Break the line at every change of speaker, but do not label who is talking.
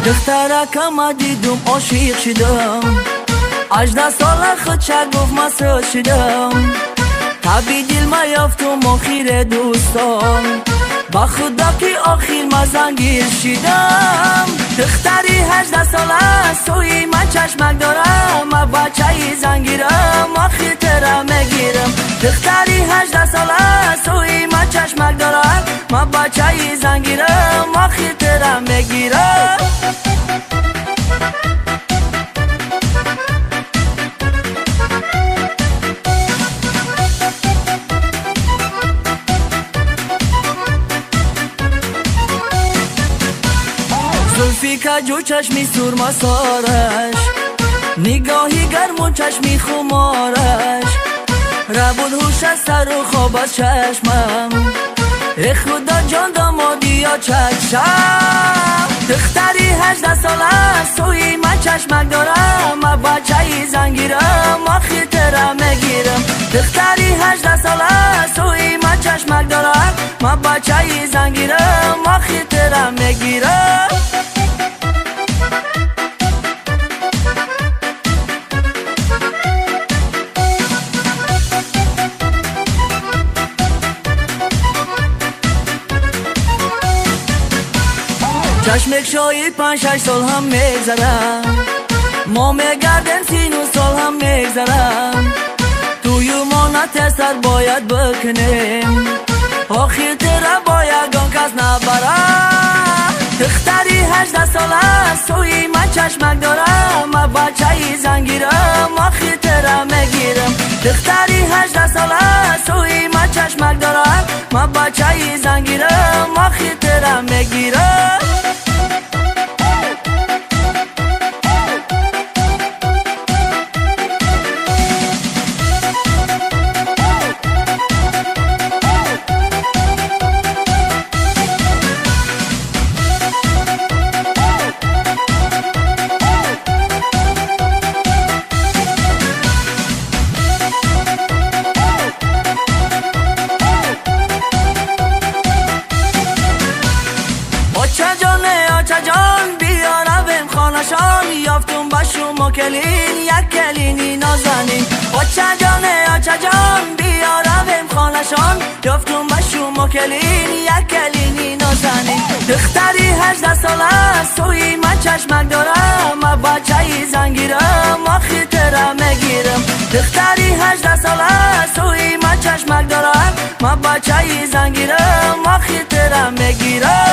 دخترکم دیدم عاشق شدم 18 ساله خودشک گفت مسعود شدم طبی دل ما یافتم آخیر دوستان با خدا که آخیر ما زنگیر شدم دختری 18 ساله سوی من چشمک دارم ما بچه زنگیرم آخیر ترم میگیرم دختری 18 ساله سوی من چشمک دارم ما بچه زنگیرم آخیر ترم میگیرم زلفی کجو چشمی سرما سارش نگاهی گرم و چشمی خمارش ربود هوش از سر و خواب از چشمم ای خدا جان دامادی یا چشم دختری 18 ساله سوی من چشمک دارم ما بچه زنگیرم آخیر ترم میگیرم دختری 18 ساله سوی من چشمک دارم ما بچه زنگیرم آخیر ترم میگیرم چشمک شایی 5-6 سال هم میگذرم ما میگردیم 39 سال هم میگذرم توی ما نتستر باید بکنیم آخیر تره باید آن کس نبرم دختری 18 ساله سوی من چشمک دارم ما بچه زنگیرم آخیر تره میگیرم دختری 18 ساله سوی من چشمک دارم ما بچه زنگیرم آخیر تره میگیرم یافتم با شما کلین یک کلینی نازنین آچه جان بیارم خانشان یافتم با شما کلین یک کلینی نازنین دختری 18 ساله سوی من چشمک دارم ما بچه زنگیرم آخیر ترم میگیرم دختری 18 ساله سوی من چشمک دارم ما بچه زنگیرم آخیر ترم میگیرم